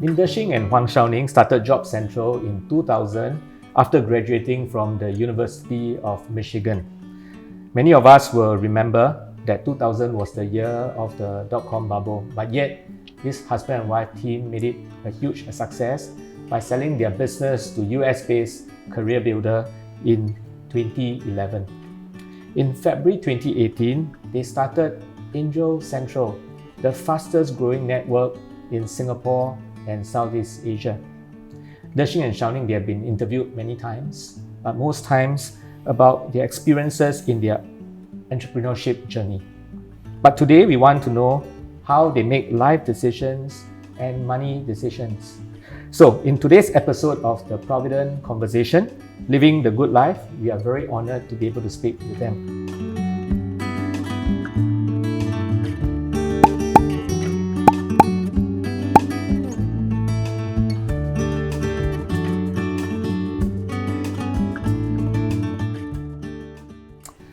Lim Der Shing and Huang Shao Ning started Jobcentral in 2000 after graduating from the University of Michigan. Many of us will remember that 2000 was the year of the dot-com bubble, but yet this husband and wife team made it a huge success by selling their business to US-based Career Builder in 2011. In February 2018, they started AngelCentral, the fastest growing network in Singapore and Southeast Asia. Der Shing and Shao Ning, they have been interviewed many times, but most times about their experiences in their entrepreneurship journey. But today we want to know how they make life decisions and money decisions. So in today's episode of the Providend Conversation, Living the Good Life, we are very honored to be able to speak with them.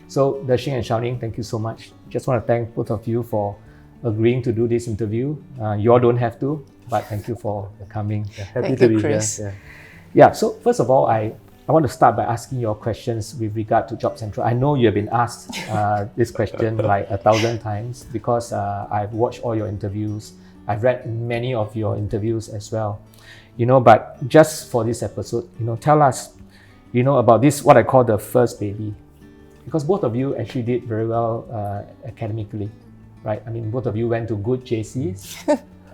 So, Der Shing and Shao Ning, thank you so much. Just want to thank both of you for agreeing to do this interview. You all don't have to, but thank you for coming. Happy to be Chris. Here. Yeah, so first of all, I want to start by asking your questions with regard to Jobcentral. I know you have been asked this question like 1,000 times because I've watched all your interviews. I've read many of your interviews as well. But just for this episode, tell us, about this, what I call the first baby. Because both of you actually did very well academically, right? I mean, both of you went to good JCs,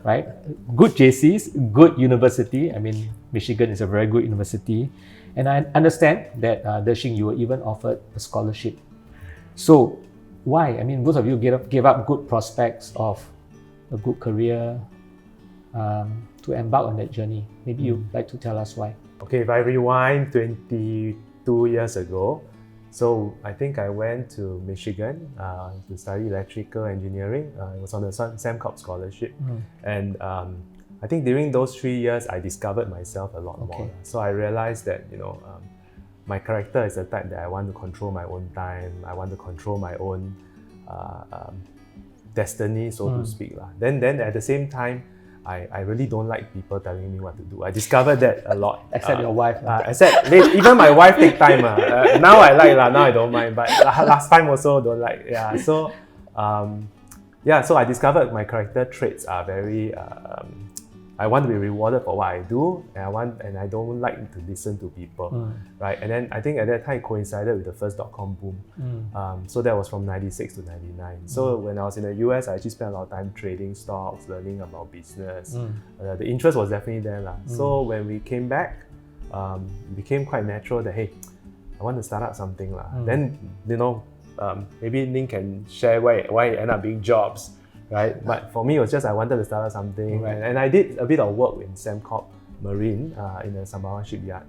right? Good JCs, good university. I mean, Michigan is a very good university. And I understand that, Der Shing, you were even offered a scholarship. So why? I mean, both of you gave up good prospects of a good career to embark on that journey. Maybe you'd like to tell us why. Okay, if I rewind 22 years ago, so I think I went to Michigan to study electrical engineering. It was on the SAMCOP scholarship. And I think during those 3 years, I discovered myself a lot more. So I realized that, my character is the type that I want to control my own time. I want to control my own destiny, so to speak. Then at the same time, I really don't like people telling me what to do. I discovered that a lot. Except your wife. Even my wife take time. Now I like, now I don't mind. But last time also don't like. So I discovered my character traits are very, I want to be rewarded for what I do, and I don't like to listen to people, right? And then I think at that time it coincided with the first dot-com boom. So that was from 96 to 99. So when I was in the US, I actually spent a lot of time trading stocks, learning about business. The interest was definitely there. So when we came back, it became quite natural that, hey, I want to start up something. Then, maybe Ning can share why it ended up being jobs. Right, but for me it was just I wanted to start something, and I did a bit of work in SAMCOP Marine in the Sembawang shipyard.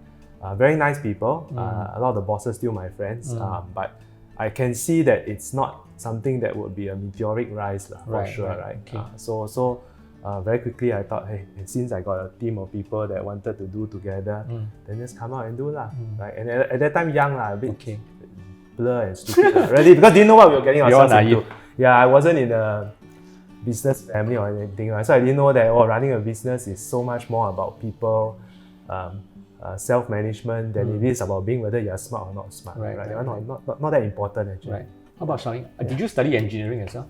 Very nice people. A lot of the bosses still my friends, but I can see that it's not something that would be a meteoric rise for sure. Right. Okay. So very quickly I thought, hey, since I got a team of people that wanted to do together, then just come out and do right. And at that time young a bit blur and stupid really, because didn't know what we were getting ourselves into. Yeah, I wasn't in a business family or anything, right? So I didn't know that running a business is so much more about people, self-management than it is about being whether you're smart or not smart. Right. Not that important actually. Right. How about Shao Ning? Did you study engineering as well?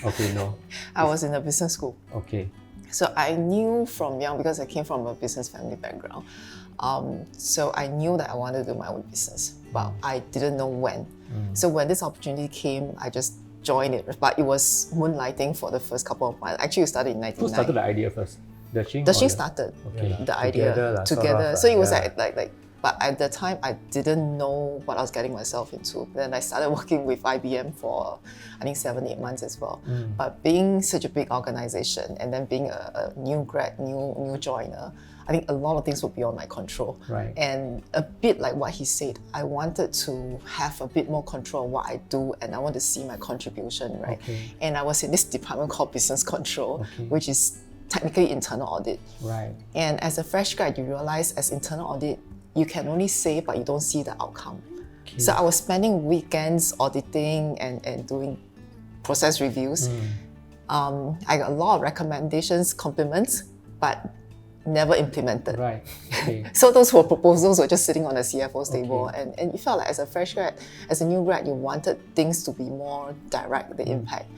Okay, no. I was in a business school. Okay. So I knew from young, because I came from a business family background, so I knew that I wanted to do my own business, but I didn't know when. So when this opportunity came, I just joined it, but it was moonlighting for the first couple of months. Actually, we started in 1999. Who started the idea first? Der Shing? Der Shing started the idea together. So it was like, but at the time, I didn't know what I was getting myself into. Then I started working with IBM for, I think, 7-8 months as well. But being such a big organization and then being a new grad, new joiner, I think a lot of things would be on my control. Right. And a bit like what he said, I wanted to have a bit more control of what I do, and I want to see my contribution, right? And I was in this department called Business Control, which is technically internal audit. Right. And as a fresh grad, you realize as internal audit, you can only say, but you don't see the outcome. So I was spending weekends auditing and doing process reviews. I got a lot of recommendations, compliments, but never implemented. Right. Okay. So those proposals were just sitting on the CFO's table, and you felt like as a fresh grad, as a new grad, you wanted things to be more direct, the impact.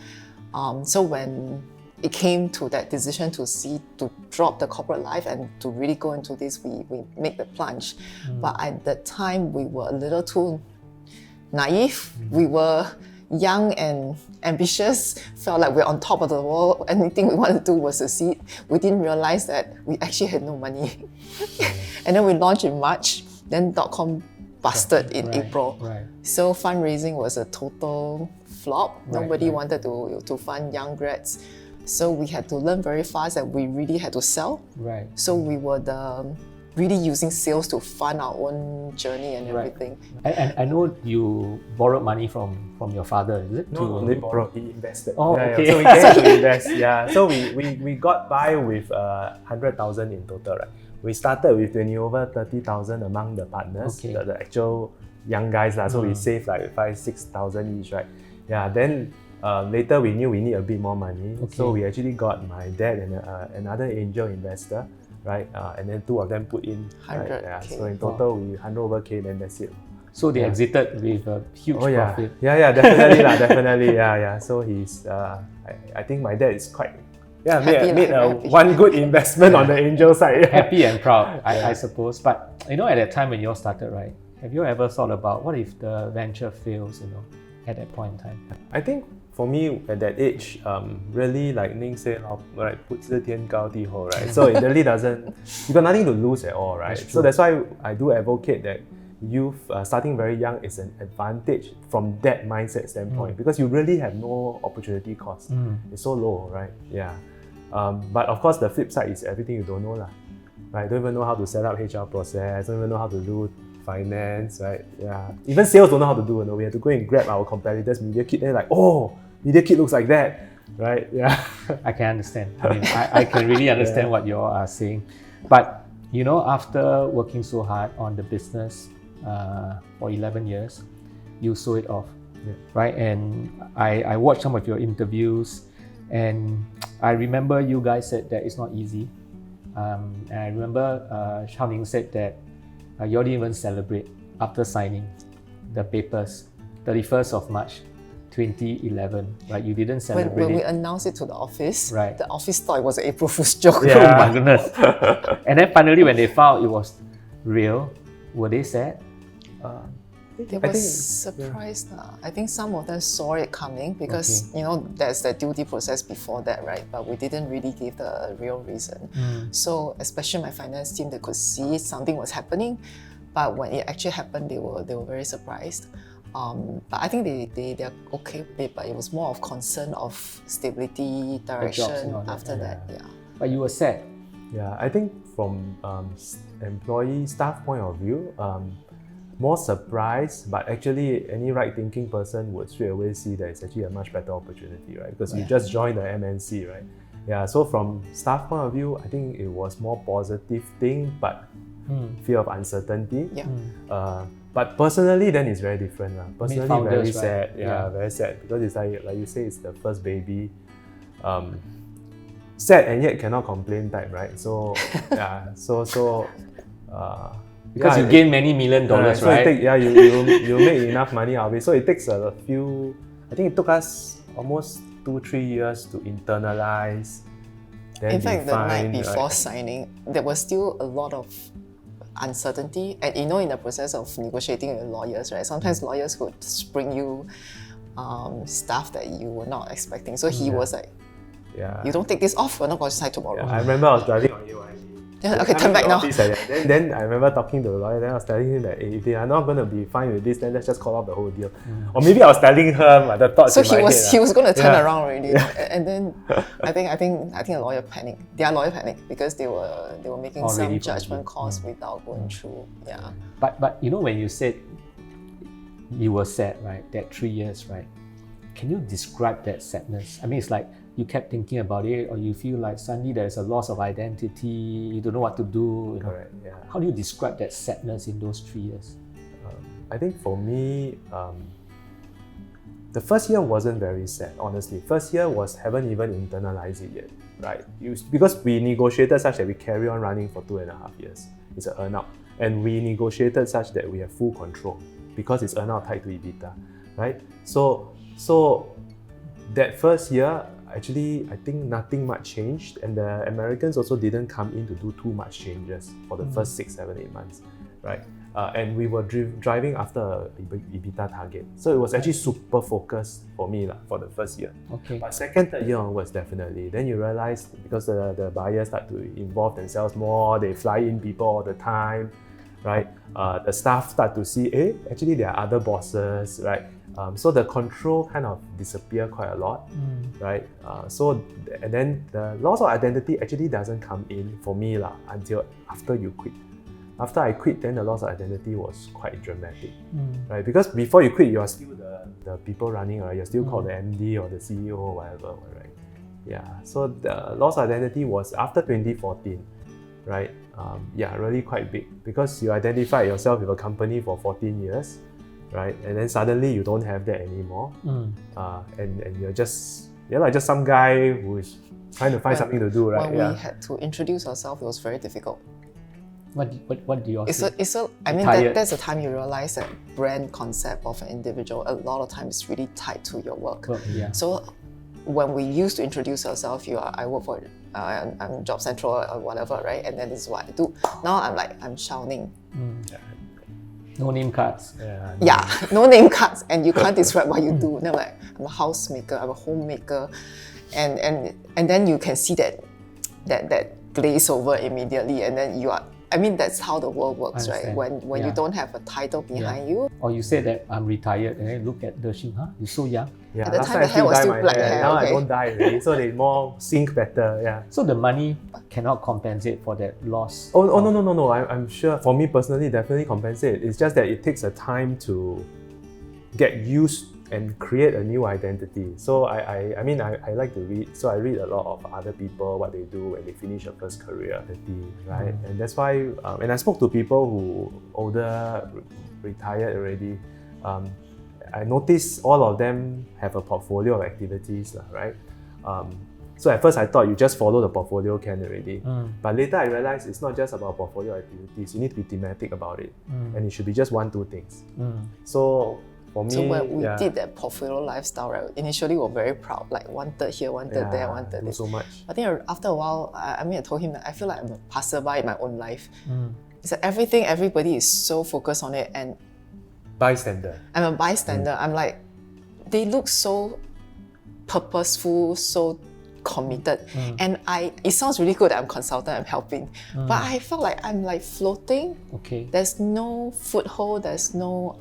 So when it came to that decision to drop the corporate life and to really go into this, we make the plunge. But at the time, we were a little too naive. We were young and ambitious, felt like we're on top of the world. Anything we wanted to do was succeed. We didn't realize that we actually had no money. And then we launched in March, then .com busted in April. Right. So fundraising was a total flop. Nobody wanted to fund young grads. So we had to learn very fast that we really had to sell. Right. So we were really using sales to fund our own journey and everything. And I know you borrowed money from your father, is it? No, he invested. Oh, okay. So we came to invest. Yeah. So we got by with 100,000 in total, right? We started with over 30,000 among the partners, the actual young guys. So we saved like 5,000-6,000 each, right? Yeah. Then later we knew we need a bit more money. So we actually got my dad and another angel investor. Right, and then two of them put in 100K. Yeah, so in total we 100 over K, then that's it. So they exited with a huge profit. Yeah, definitely definitely. Yeah. So he's, I think my dad is quite, made one good investment on the angel side. Happy and proud, I suppose. But at that time when you all started, right, have you ever thought about what if the venture fails? At that point in time. I think for me at that age, really like Ning said, right, 不知天高地厚, right? So it really doesn't, you got nothing to lose at all, right? So that's why I do advocate that youth starting very young is an advantage from that mindset standpoint because you really have no opportunity cost. It's so low, right? Yeah. But of course the flip side is everything you don't know lah. Right? Don't even know how to set up HR process, don't even know how to do finance, right? Yeah. Even sales don't know how to do. We have to go and grab our competitors' media kit. They're like, oh, media kit looks like that, right? Yeah. I can understand. I mean, I can really understand what you are saying. But after working so hard on the business for 11 years, you saw it off, right? And I watched some of your interviews, and I remember you guys said that it's not easy. And I remember Shao Ning said that you all didn't even celebrate after signing the papers, 31st of March 2011, right? You didn't celebrate when we announced it to the office, right? The office thought it was an April Fool's joke. Oh my goodness. And then finally when they found it was real, were they sad? They were surprised. I think some of them saw it coming because there's the duty process before that, right? But we didn't really give the real reason. So especially my finance team, they could see something was happening, but when it actually happened, they were very surprised. But I think they're okay with it, but it was more of concern of stability, direction after that. Yeah. But you were sad. Yeah, I think from employee staff point of view, more surprised, but actually any right-thinking person would straight away see that it's actually a much better opportunity, right? Because you just joined the MNC, right? Yeah, so from staff point of view, I think it was more positive thing, but fear of uncertainty. Yeah. But personally, then it's very different. Personally, founders, very sad. Yeah, very sad because it's like you say, it's the first baby. Sad and yet cannot complain type, right? So yeah, because you gain many $1 million, so right? You make enough money out of it. So it takes a few. I think it took us almost 2-3 years to internalize. Then in fact, define, the night before signing, there was still a lot of uncertainty, and in the process of negotiating with lawyers, right? Sometimes lawyers would spring you stuff that you were not expecting. So he was like, "You don't take this off, we're not going to sign tomorrow." Yeah, I remember I was driving on you. Okay, turn back now. Then I remember talking to the lawyer, then I was telling him that if they are not going to be fine with this, then let's just call off the whole deal. Or maybe I was telling her the thoughts so in my head. He was going to turn around already. And then I think a lawyer panicked. Their lawyer panicked because they were making some judgment calls without going through. Yeah. But when you said you were sad, right? That 3 years, right? Can you describe that sadness? I mean, it's like you kept thinking about it, or you feel like suddenly there's a loss of identity, you don't know what to do. Correct, yeah. How do you describe that sadness in those 3 years? I think for me, the first year wasn't very sad, honestly. First year haven't even internalized it yet. right? Because we negotiated such that we carry on running for 2.5 years. It's an earnout. And we negotiated such that we have full control because it's earnout tied to EBITDA, right? So that first year, actually, I think nothing much changed, and the Americans also didn't come in to do too much changes for the first 6, 7, 8 months, right? And we were driving after a EBITDA target. So it was actually super focused for me for the first year. Okay. But second, third year onwards, definitely. Then you realize because the buyers start to involve themselves more, they fly in people all the time, right? The staff start to see, actually there are other bosses, right? So the control kind of disappear quite a lot, right? And then the loss of identity actually doesn't come in for me until after you quit. After I quit, then the loss of identity was quite dramatic, right? Because before you quit, you are still the people running, right? You're still called the MD or the CEO or whatever, right? Yeah, so the loss of identity was after 2014, right? Really quite big because you identify yourself with a company for 14 years, right? And then suddenly you don't have that anymore, and you're just some guy who is trying to find something to do, right? When we had to introduce ourselves, it was very difficult. What do you all say? I mean, that's the time you realize that brand concept of an individual a lot of times is really tied to your work. So when we used to introduce ourselves, I work for I'm Jobcentral or whatever, right? And then this is what I do. Now I'm Shao Ning. No name cards. No name cards, and you can't describe what you do. Then I'm a housemaker, I'm a homemaker, and then you can see that glaze over immediately, and then you are. I mean, that's how the world works, right? When you don't have a title behind you. Or you said that I'm retired, and then look at Der Shing, you're so young. At the time, the hair was still black hair. Now I don't dye already, so they more sync better. So the money cannot compensate for that loss. No. I'm sure. For me personally, definitely compensate. It's just that it takes a time to get used and create a new identity. So I mean I like to read, so I read a lot of other people, what they do when they finish a first career, right? And that's why, and I spoke to people who older, retired already. I noticed all of them have a portfolio of activities, right? So at first I thought you just follow the portfolio can already, but later I realized it's not just about portfolio activities. You need to be thematic about it, and it should be just 1-2 things. So for me, so when we did that portfolio lifestyle, right, initially we were very proud, like 1/3 here, 1/3 there, 1/3 there. So much. I think after a while, I told him that I feel like I'm a passerby in my own life. It's like everybody is so focused on it, and bystander. I'm a bystander. I'm like, they look so purposeful, so committed, and it sounds really good that I'm consultant, I'm helping, but I felt like I'm like floating. There's no foothold, there's no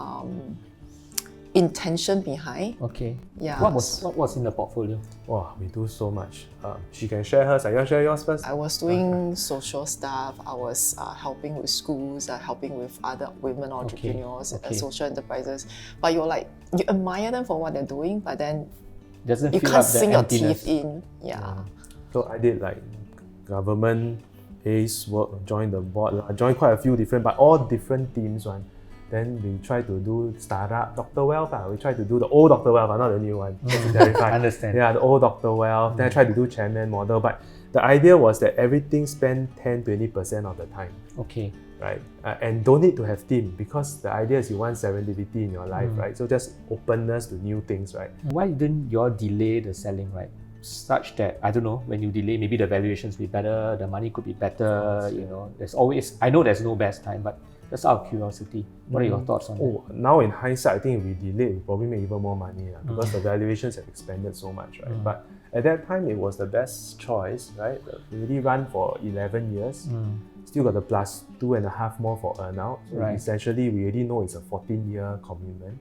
intention behind. What was in the portfolio? Wow, we do so much. She can share hers. You want to share yours first? I was doing social stuff. I was helping with schools, helping with other women entrepreneurs, social enterprises. But you admire them for what they're doing, but then you can't sink your teeth in. So I did like government, ACE work, joined the board, joined quite a few different, but all different teams one. Then we try to do startup, Dr. Wealth. We try to do the old Dr. Wealth, not the new one. I understand. Yeah, the old Dr. Wealth. Then I tried to do chairman model, but the idea was that everything spend 10-20% of the time. Right? And don't need to have team, because the idea is you want serendipity in your life, right? So just openness to new things, right? Why didn't you all delay the selling, right? Such that, I don't know, when you delay, maybe the valuations will be better, the money could be better, there's always, I know there's no best time, but just out of curiosity, what are your thoughts on that? Now in hindsight, I think if we delay, we probably make even more money because the valuations have expanded so much, right? But at that time, it was the best choice, right? We really run for 11 years, still got the plus 2.5 more for earnout. So essentially, we already know it's a 14-year commitment.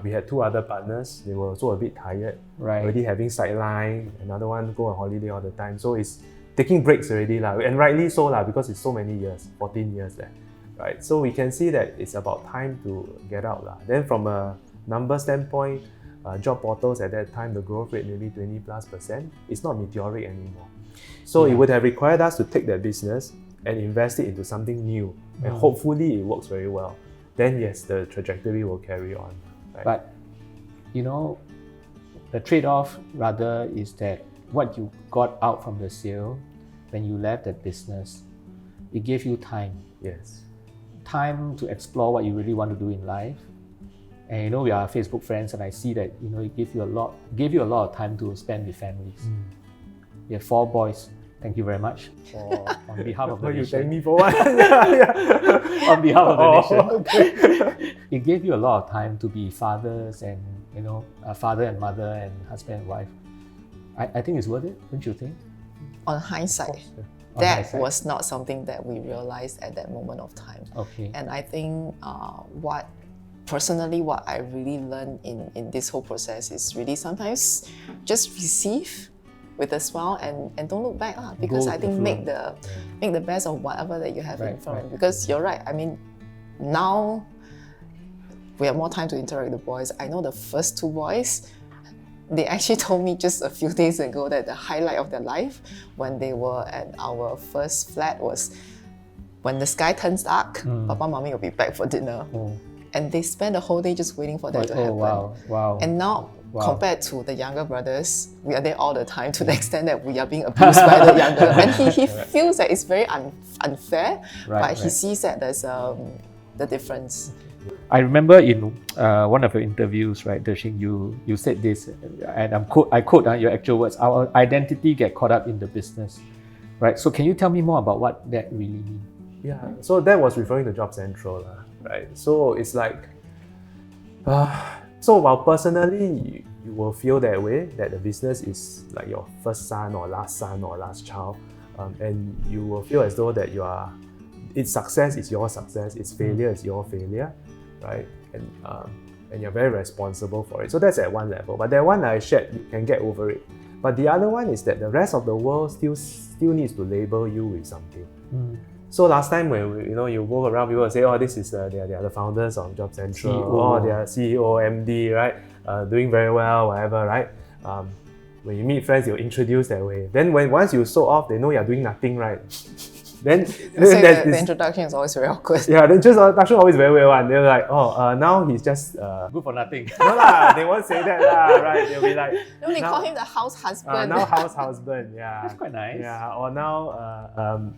We had 2 other partners, they were also a bit tired, already having sideline, another one go on holiday all the time. So it's taking breaks already, and rightly so, because it's so many years, 14 years there. Right, so we can see that it's about time to get out. Then from a number standpoint, job portals at that time, the growth rate maybe 20+%. It's not meteoric anymore. So it would have required us to take that business and invest it into something new. And hopefully it works very well. Then yes, the trajectory will carry on. Right? But, the trade-off rather is that what you got out from the sale when you left that business, it gave you time. Yes. Time to explore what you really want to do in life. And you know, we are Facebook friends, and I see that, you know, it gave you a lot of time to spend with families. You have 4 boys. Thank you very much on behalf of the You nation. thank me for what? Yeah. On behalf of the nation. Okay. It gave you a lot of time to be fathers and, you know, a father and mother and husband and wife. I think it's worth it, don't you think? On hindsight, On that hindsight. was not something that we realized at that moment of time. Okay. And I think what I really learned in this whole process is really sometimes just receive with a smile and don't look back, because Go I with the think flow. make the best of whatever that you have in front of you. Right. Because you're right, I mean, now we have more time to interact with the boys. I know the first 2 boys, they actually told me just a few days ago that the highlight of their life when they were at our first flat was when the sky turns dark, Papa Mommy will be back for dinner. Oh. And they spend the whole day just waiting for that to happen. Wow. And now, Wow. compared to the younger brothers, we are there all the time to the extent that we are being abused by the younger. And he feels that it's very unfair, but he sees that there's the difference. I remember in one of your interviews, right, Der Shing, you said this, and I quote your actual words, our identity get caught up in the business, right? So can you tell me more about what that really means? Yeah, so that was referring to Jobcentral, right? So it's like, so while personally you will feel that way, that the business is like your first son or last child, and you will feel as though that its success is your success, its failure is your failure, right? And you're very responsible for it. So that's at one level. But that one I shared, you can get over it. But the other one is that the rest of the world still needs to label you with something. So last time when you go around, people will say, oh, this is they are the founders of Jobcentral, or they are CEO, MD, right? Doing very well, whatever, right? When you meet friends, you'll introduce that way. Then once you show off, they know you're doing nothing right. Then the introduction is always very awkward. Yeah, the introduction always very well one. They're like, oh, now he's just Good for nothing. no lah, they won't say that lah, right? They'll be like, No, they call him the house husband. now house husband, yeah. That's quite nice. Yeah, or now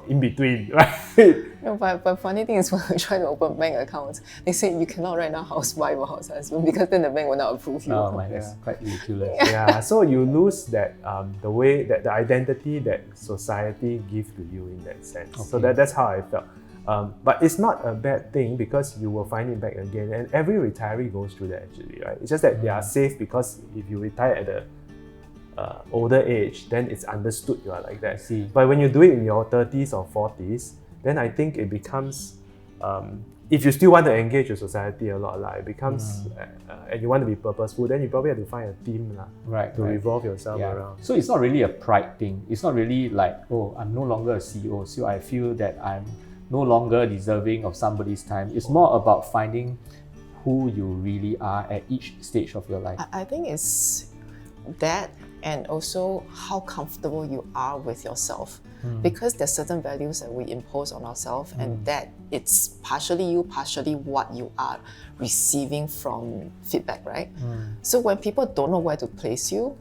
in between, right? No, but funny thing is when we try to open bank accounts, they say you cannot write down housewife or house husband because then the bank will not approve you. Oh my, that's quite ridiculous. Yeah, so you lose that the way that the identity that society gives to you in that sense. Okay. So that's how I felt. But it's not a bad thing because you will find it back again, and every retiree goes through that actually, right? It's just that they are safe because if you retire at a older age, then it's understood you are like that. I see. But when you do it in your 30s or 40s, then I think it becomes, if you still want to engage with society a lot, it becomes, and you want to be purposeful, then you probably have to find a team to revolve yourself around. So it's not really a pride thing. It's not really like, oh, I'm no longer a CEO, so I feel that I'm no longer deserving of somebody's time. It's more about finding who you really are at each stage of your life. I think it's that, and also how comfortable you are with yourself. Because there's certain values that we impose on ourselves, and that it's partially you, partially what you are receiving from feedback, right? So when people don't know where to place you,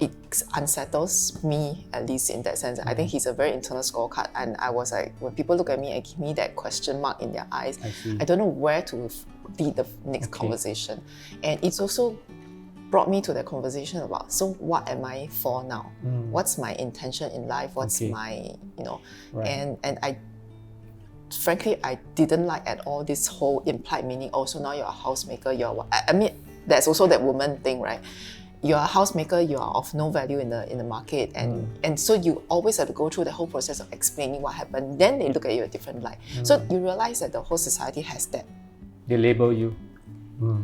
it unsettles me, at least in that sense. I think he's a very internal scorecard, and I was like, when people look at me and give me that question mark in their eyes, I don't know where to lead the next conversation. And it's also brought me to the conversation about, so what am I for now? What's my intention in life? What's my, and I frankly, I didn't like at all this whole implied meaning, oh, so now you're a housemaker, I mean, there's also that woman thing, right? You're a housemaker, you are of no value in the market, and so you always have to go through the whole process of explaining what happened. Then they look at you a different light. So you realize that the whole society has that. They label you.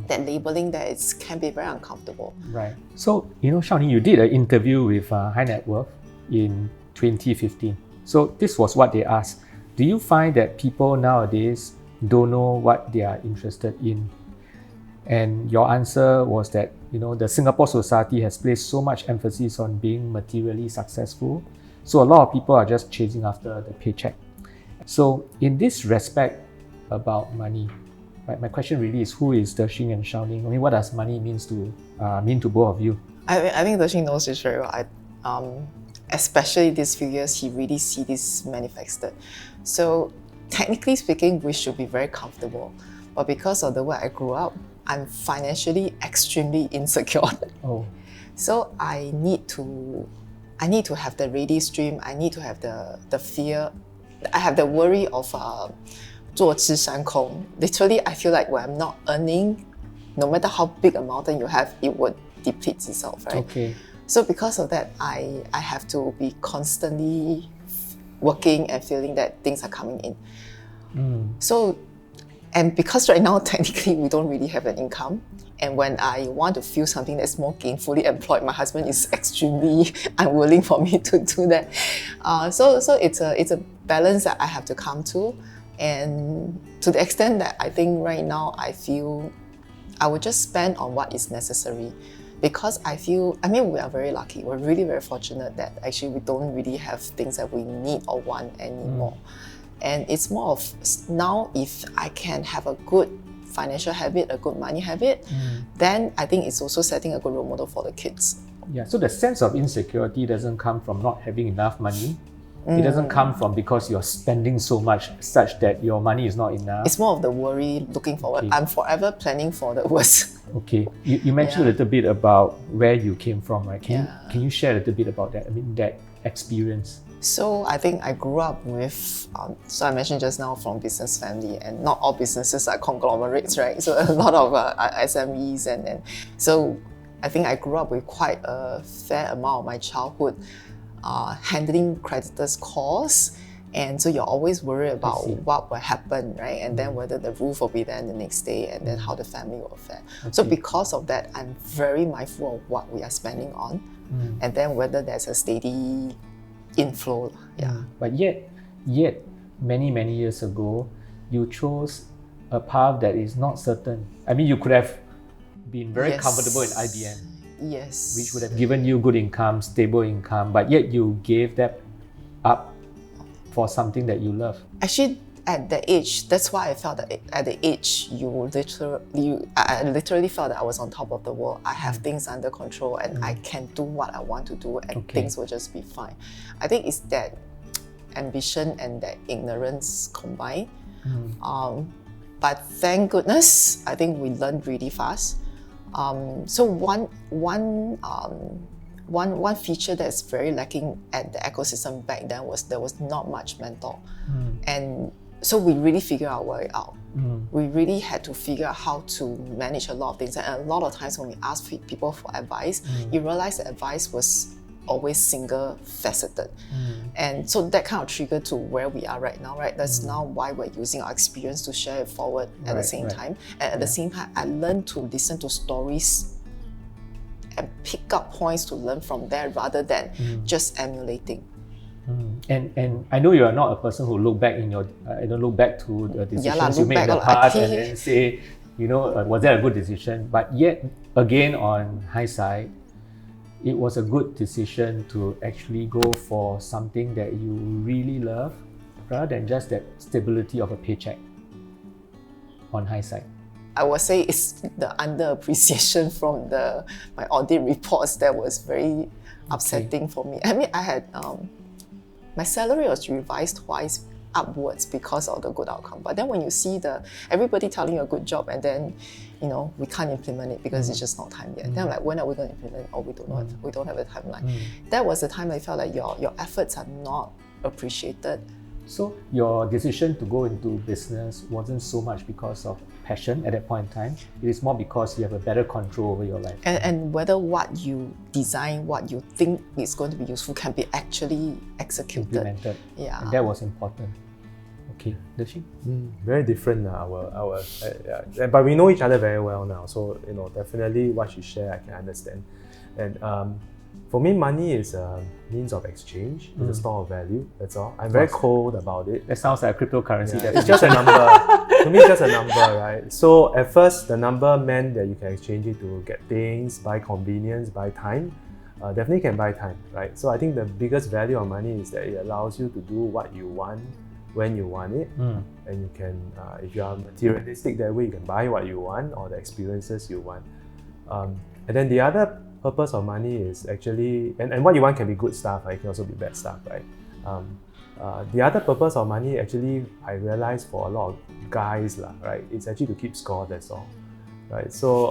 That labeling that can be very uncomfortable. Right. So, Shao Ning, you did an interview with High Net Worth in 2015. So this was what they asked. Do you find that people nowadays don't know what they are interested in? And your answer was that, the Singapore society has placed so much emphasis on being materially successful. So a lot of people are just chasing after the paycheck. So in this respect about money, right, my question really is, who is Der Shing and Shao Ning? I mean, what does money mean to both of you? I think Der Shing knows this very well. especially these few years, he really see this manifested. So technically speaking, we should be very comfortable. But because of the way I grew up, I'm financially extremely insecure. Oh. So I need to have the ready stream. I need to have the fear. I have the worry of 坐吃山空. Literally, I feel like when I'm not earning, no matter how big a mountain you have, it would deplete itself, right? Okay. So because of that, I have to be constantly working and feeling that things are coming in. So, and because right now, technically, we don't really have an income. And when I want to feel something that's more gainfully employed, my husband is extremely unwilling for me to do that. So it's a balance that I have to come to. And to the extent that I think right now, I feel I would just spend on what is necessary. Because I feel, we are very lucky. We're really very fortunate that actually we don't really have things that we need or want anymore. And it's more of now, if I can have a good financial habit, a good money habit, then I think it's also setting a good role model for the kids. Yeah, so the sense of insecurity doesn't come from not having enough money. It doesn't come from because you're spending so much such that your money is not enough. It's more of the worry looking forward. Okay. I'm forever planning for the worst. Okay, you mentioned a little bit about where you came from, right? Can you share a little bit about that? That experience. So I think I grew up with, so I mentioned just now, from business family, and not all businesses are conglomerates, right? So a lot of SMEs, and so I think I grew up with quite a fair amount of my childhood handling creditors' calls. And so you're always worried about what will happen, right? And then whether the roof will be there the next day, and then how the family will fare. Okay. So because of that, I'm very mindful of what we are spending on, and then whether there's a steady inflow. But yet, many years ago, you chose a path that is not certain. You could have been very comfortable in IBM. Yes. Which would have given you good income, stable income, but yet you gave that up for something that you love. Actually, at the age, that's why I felt that at the age, I literally felt that I was on top of the world. I have things under control, and I can do what I want to do, and things will just be fine. I think it's that ambition and that ignorance combined. But thank goodness, I think we learned really fast. So one feature that's very lacking at the ecosystem back then was there was not much mentor. And so we really figured our way out. We really had to figure out how to manage a lot of things. And a lot of times when we ask people for advice, you realize the advice was always single-faceted. And so that kind of triggered to where we are right now, right? That's now why we're using our experience to share it forward at the same time. And at the same time, I learned to listen to stories and pick up points to learn from there rather than just emulating. And I know you are not a person who look back look back to the decisions you made in the past and then say, was that a good decision? But yet, again, on hindsight, it was a good decision to actually go for something that you really love rather than just that stability of a paycheck. On hindsight, I would say it's the underappreciation from my audit reports that was very upsetting for me. I had my salary was revised twice upwards because of the good outcome. But then when you see everybody telling you a good job, and then we can't implement it because it's just not time yet. Then I'm like, when are we going to implement it? Oh, we don't know. We don't have a timeline. That was the time I felt like your efforts are not appreciated. So your decision to go into business wasn't so much because of passion at that point in time. It is more because you have a better control over your life. And whether what you design, what you think is going to be useful, can be actually executed. Implemented. Yeah. And that was important. Okay, Der Shing? Very different but we know each other very well now. So definitely what you share, I can understand. And for me, money is a means of exchange. It's a store of value. That's all. I'm very cold about it. That sounds like a cryptocurrency. It's just a number. To me, it's just a number, right? So at first, the number meant that you can exchange it to get things, buy convenience, buy time. Definitely can buy time, right? So I think the biggest value of money is that it allows you to do what you want when you want it, and you can, if you are materialistic that way, you can buy what you want or the experiences you want. And then the other purpose of money is actually, and what you want can be good stuff, right? It can also be bad stuff, right? The other purpose of money, actually, I realized for a lot of guys, right, it's actually to keep score, that's all. Right? So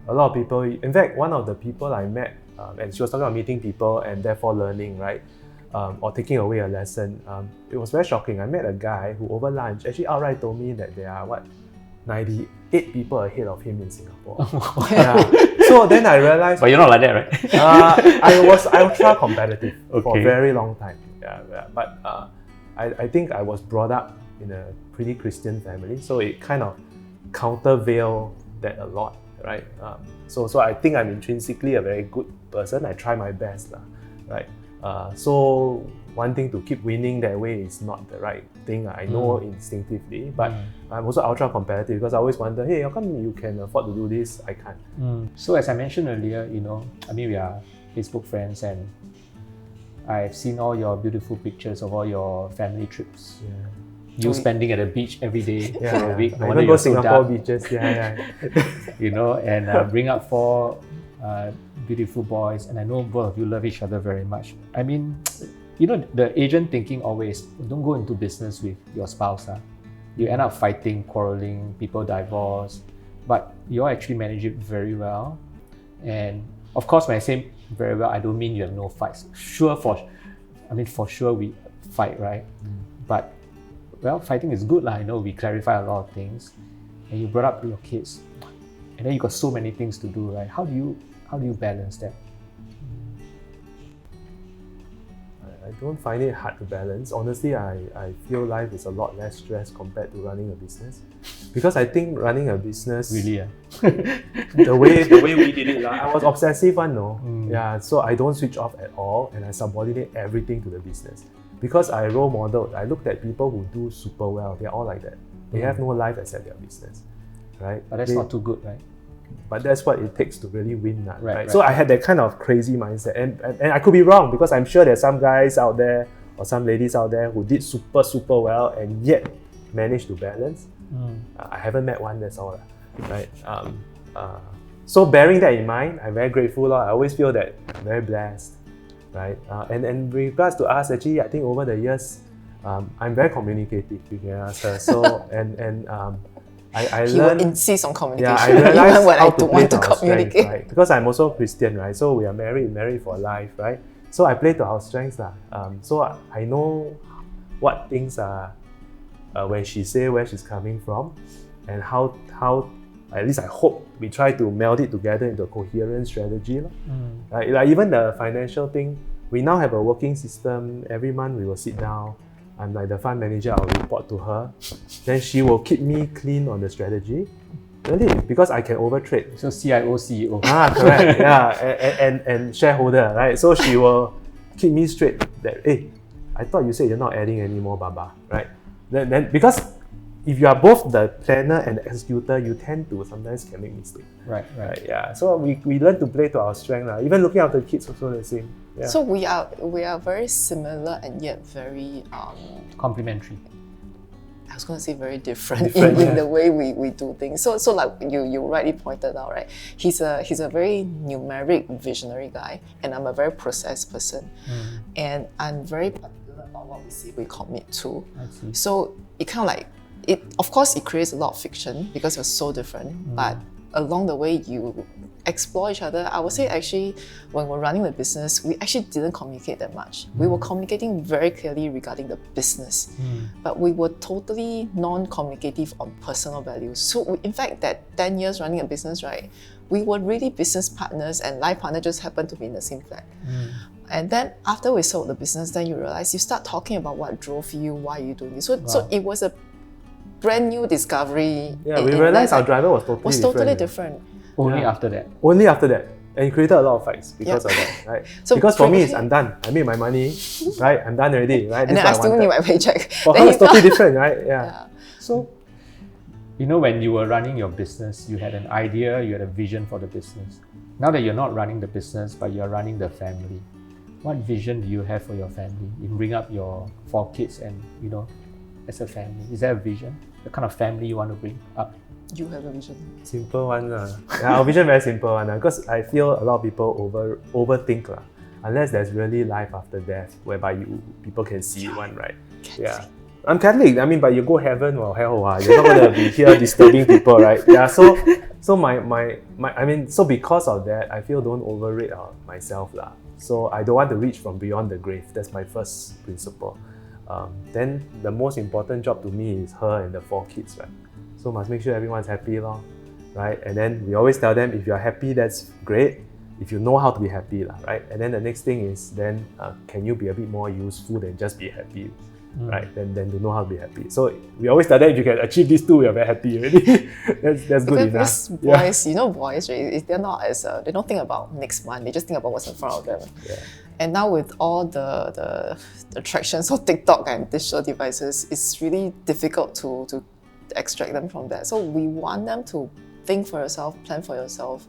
a lot of people, in fact, one of the people I met, and she was talking about meeting people and therefore learning, right? Or taking away a lesson. It was very shocking. I met a guy who over lunch actually outright told me that there are 98 people ahead of him in Singapore. Yeah. So then I realized. But you're not like that, right? I was ultra competitive for a very long time. Yeah. But I think I was brought up in a pretty Christian family, so it kind of countervailed that a lot, right? So I think I'm intrinsically a very good person. I try my best, right? So wanting to keep winning that way is not the right thing. I know instinctively, but I'm also ultra competitive because I always wonder, hey, how come you can afford to do this? I can't. So as I mentioned earlier, I mean, we are Facebook friends, and I've seen all your beautiful pictures of all your family trips. Yeah. You spending at the beach every day for a week. I even go Singapore beaches. And bring up 4 beautiful boys, and I know both of you love each other very much. I mean, the Asian thinking always, don't go into business with your spouse. You end up fighting, quarreling, people divorce, but you all actually manage it very well. And of course, when I say very well, I don't mean you have no fights. For sure we fight, right? But well, fighting is good. I know we clarify a lot of things, and you brought up your kids, and then you got so many things to do, right? How do you balance that? I don't find it hard to balance. Honestly, I feel life is a lot less stress compared to running a business, because I think running a business Really, the way we did it, I was obsessive one, no? Yeah, so I don't switch off at all, and I subordinate everything to the business. Because I role modeled, I looked at people who do super well. They're all like that. They have no life except their business, right? But that's not too good, right? But that's what it takes to really win, right? Right. So I had that kind of crazy mindset, and I could be wrong, because I'm sure there's some guys out there or some ladies out there who did super well and yet managed to balance. I haven't met one, that's all, right? So bearing that in mind, I'm very grateful. I always feel that I'm very blessed. Right, and with regards to us, actually, I think over the years, I'm very communicative. You can ask her. So I He learned. will insist on communication. Yeah, I realized even when how I to don't play want to to our communicate. strengths, right? Because I'm also Christian, right? So we are married for life, right? So I play to our strengths, So I know what things are when she say where she's coming from, and how at least I hope we try to meld it together into a coherent strategy. Like even the financial thing, we now have a working system. Every month we will sit down. I'm like the fund manager, I'll report to her. Then she will keep me clean on the strategy. Really, because I can overtrade. So CIO, CEO. Correct. Yeah, and shareholder, right? So she will keep me straight that, hey, I thought you said you're not adding any more, Baba, right? Then because if you are both the planner and the executor, you tend to sometimes can make mistakes. Right. Yeah. So we learn to play to our strength. Even looking after kids also the same. Yeah. So we are very similar and yet very Complementary. I was going to say very different in the way we do things. So like you rightly pointed out, right? He's a very numeric, visionary guy, and I'm a very process person, and I'm very particular about what we say we commit to. I see. So it kind of like it. Of course, it creates a lot of friction because we're so different, but along the way you explore each other. I would say actually when we're running the business, we actually didn't communicate that much. We were communicating very clearly regarding the business, but we were totally non-communicative on personal values. So in fact, that 10 years running a business, right, we were really business partners, and life partner just happened to be in the same flat. And then after we sold the business, then you realize you start talking about what drove you, why you doing this. So it was a brand new discovery. Yeah, we realized our driver was totally different. Only after that. Only after that. And it created a lot of fights because of that, right? So because for me, it's I'm done. I made my money, right? I'm done already, right? And then I still need my paycheck. For her, it's totally different, right? Yeah. So, when you were running your business, you had an idea, you had a vision for the business. Now that you're not running the business, but you're running the family, what vision do you have for your family? You bring up your 4 kids and, as a family. Is there a vision? The kind of family you want to bring up? You have a vision. Simple one. Yeah, our vision very simple one. Because I feel a lot of people overthink. Unless there's really life after death, whereby people can see one, right? Yeah. I'm Catholic, I mean, but you go heaven or hell, you're not going to be here disturbing people, right? Yeah, so so because of that, I feel don't overrate myself. So I don't want to reach from beyond the grave. That's my first principle. Then the most important job to me is her and the 4 kids, right? So must make sure everyone's happy, right? And then we always tell them, if you're happy, that's great. If you know how to be happy, right? And then the next thing is then, can you be a bit more useful than just be happy? Right, then to know how to be happy. So we always tell them, if you can achieve these 2, we are very happy already. that's good enough. Because boys, boys, right? They're not they don't think about next month. They just think about what's in front of them. Yeah. And now with all the attractions of TikTok and digital devices, it's really difficult to extract them from that. So we want them to think for yourself, plan for yourself,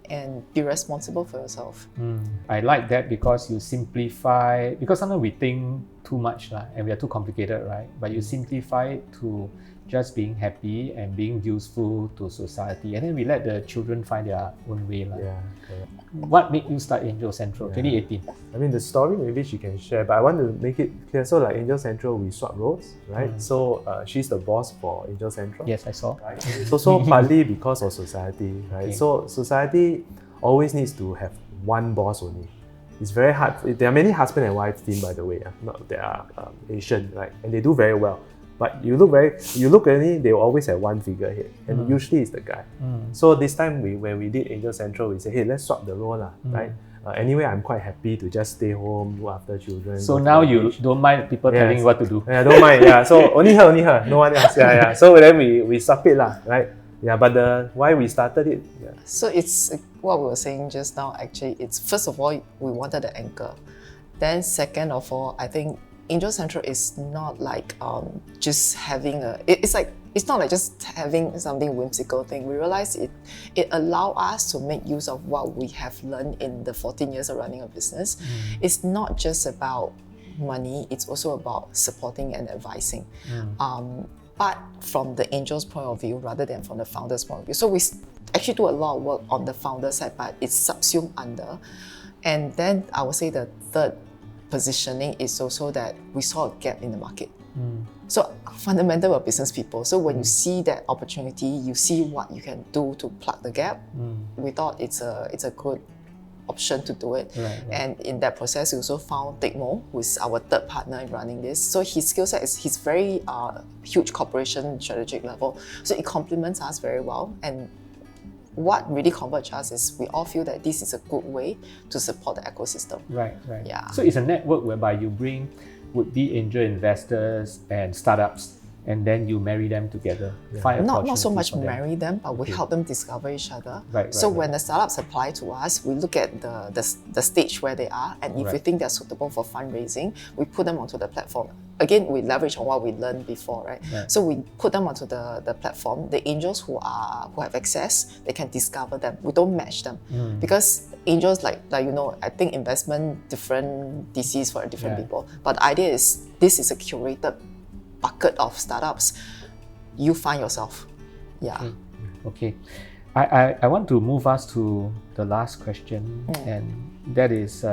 and be responsible for yourself. I like that because you simplify, because sometimes we think too much and we are too complicated, right? But you simplify it to just being happy and being useful to society, and then we let the children find their own way. Yeah, correct. What made you start AngelCentral? 2018. I mean, the story maybe she can share, but I want to make it clear. So like AngelCentral, we swap roles, right? So she's the boss for AngelCentral. Yes, I saw. Right? So partly because of society, right? Okay. So society always needs to have one boss only. It's very hard. There are many husband and wife team, by the way. They are Asian, right? And they do very well. But you look at it, they will always have one figurehead, and usually it's the guy. So this time when we did AngelCentral, we said, hey, let's swap the role, right? Anyway, I'm quite happy to just stay home, look after children. So now you don't mind people telling you what to do? Yeah, don't mind. Yeah, so only her, no one else. Yeah. So then we swap it, right? Yeah, but why we started it? Yeah. So it's what we were saying just now. Actually, it's first of all we wanted an anchor. Then second of all, I think AngelCentral is not like just having it's not like just having something whimsical thing. We realize it allows us to make use of what we have learned in the 14 years of running a business. It's not just about money, it's also about supporting and advising. But from the Angel's point of view rather than from the founder's point of view. So we actually do a lot of work on the founder side, but it's subsumed under. And then I would say the third positioning is also that we saw a gap in the market. So fundamentally, we're business people. So when you see that opportunity, you see what you can do to plug the gap. We thought it's a good option to do it. Right. And in that process, we also found Teck Mo, who is our third partner in running this. So his skill set is he's very huge corporation strategic level. So it complements us very well. And what really converges us is we all feel that this is a good way to support the ecosystem. Right. Yeah. So it's a network whereby you bring would-be angel investors and startups, and then you marry them together. Yeah. Not so much marry them, but we help them discover each other. So when the startups apply to us, we look at the stage where they are, and if we think they're suitable for fundraising, we put them onto the platform. Again, we leverage on what we learned before, right? So we put them onto the platform. The angels who have access, they can discover them. We don't match them because angels, like I think investment different DCs for different people. But the idea is this is a curated bucket of startups. You find yourself. Yeah. Okay. I want to move us to the last question, and that is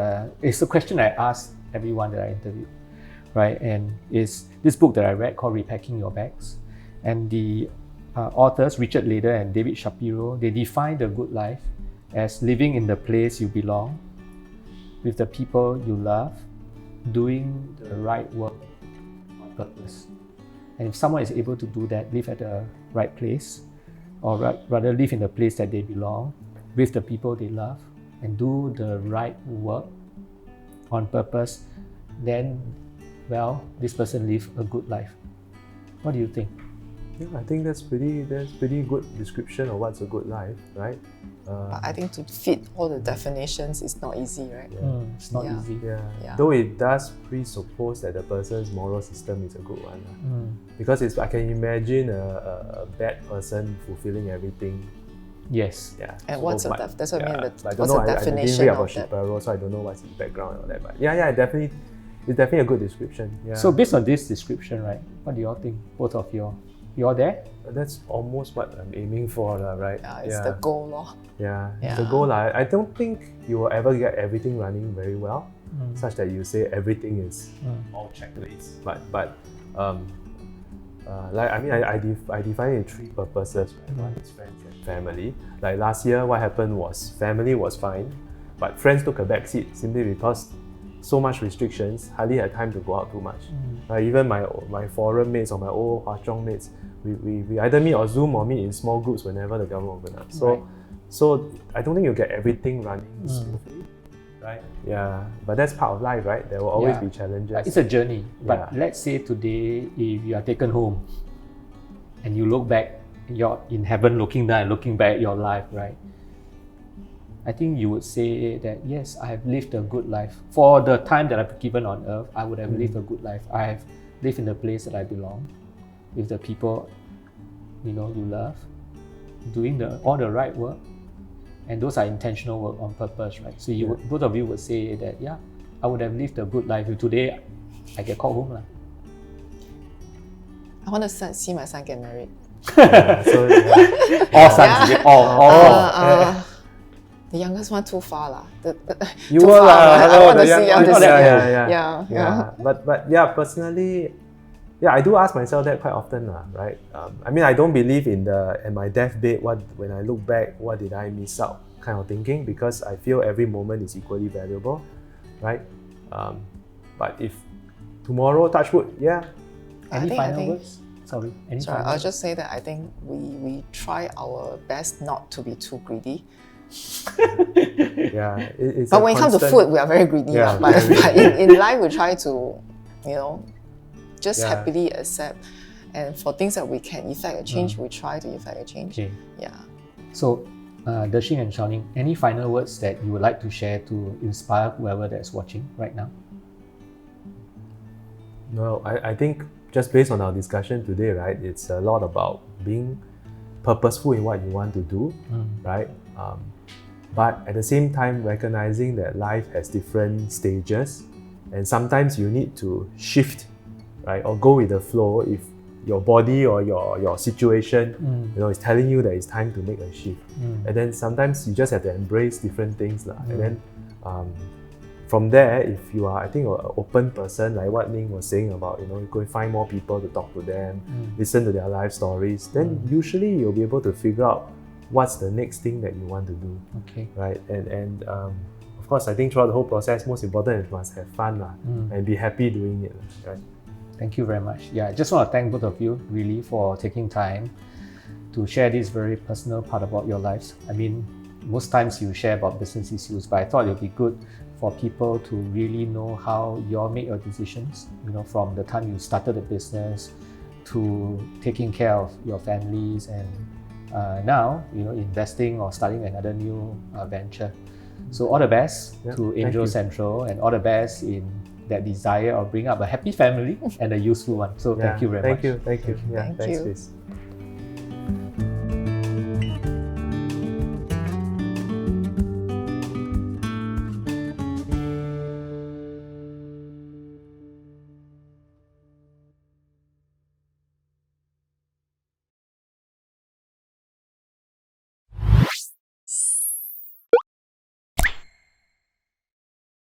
it's a question I ask everyone that I interview, right? And it's this book that I read called Repacking Your Bags, and the authors Richard Leder and David Shapiro, they define the good life as living in the place you belong, with the people you love, doing the right work on purpose. And if someone is able to do that, live at the right place, or rather live in the place that they belong, with the people they love, and do the right work on purpose, then, well, this person lives a good life. What do you think? Yeah, I think that's pretty good description of what's a good life, right? I think to fit all the definitions is not easy, right? It's not easy. Yeah. Though it does presuppose that the person's moral system is a good one. Because I can imagine a bad person fulfilling everything. Yes. Yeah. And what's that's what I mean. What's the definition I didn't read about Shapiro, so I don't know what's his background and all that. But it's definitely a good description. Yeah. So based on this description, right, what do you all think, both of you all? you're there? That's almost what I'm aiming for, right? Yeah, it's the goal, lor. Yeah, Yeah. the goal. I don't think you will ever get everything running very well, such that you say everything is all checklists. But like I define it in 3 purposes. Right? One is friends and family. Like last year, what happened was family was fine, but friends took a back seat simply because so much restrictions, hardly had time to go out too much. Even my foreign mates or my old Hwa Chong mates, we either meet or Zoom or meet in small groups whenever the government open up. So I don't think you'll get everything running smoothly, right? Yeah, but that's part of life, right? There will always be challenges. It's a journey. But let's say today, if you are taken home and you look back, you're in heaven looking down and looking back at your life, right? I think you would say that yes, I have lived a good life. For the time that I've given on earth, I would have lived a good life. I have lived in the place that I belong, with the people you love, doing all the right work, and those are intentional work on purpose, right? So both of you would say that I would have lived a good life if today I get called home. I want to see my son get married. All sons, all. The youngest one too far lah. You were I want to see. Yeah. But personally, I do ask myself that quite often lah, right? I mean, I don't believe in at my deathbed, when I look back, what did I miss out kind of thinking, because I feel every moment is equally valuable, right? But if tomorrow, touch wood, Any final words? Sorry, I'll just say that I think we try our best not to be too greedy. But when it comes to food, we are very greedy. But in life, we try to, just happily accept. And for things that we can effect a change, we try to effect a change. Okay. Yeah. So, Der Shing and Shao Ning, any final words that you would like to share to inspire whoever that's watching right now? No, I think just based on our discussion today, right, it's a lot about being purposeful in what you want to do, right? But at the same time, recognizing that life has different stages, and sometimes you need to shift, right, or go with the flow if your body or your situation, is telling you that it's time to make a shift. And then sometimes you just have to embrace different things, and then from there, if you are, I think, an open person, like what Ning was saying about, you go and find more people to talk to them, listen to their life stories, then usually you'll be able to figure out what's the next thing that you want to do. Okay. Right? And of course, I think throughout the whole process, most important is must have fun and be happy doing it. Right? Thank you very much. I just want to thank both of you really for taking time to share this very personal part about your lives. I mean, most times you share about business issues, but I thought it would be good for people to really know how you all make your decisions, from the time you started the business to taking care of your families and now, investing or starting another new venture. So all the best to AngelCentral, and all the best in that desire of bringing up a happy family and a useful one. So thank you very much. Thank you. Thank you. Thanks, Chris.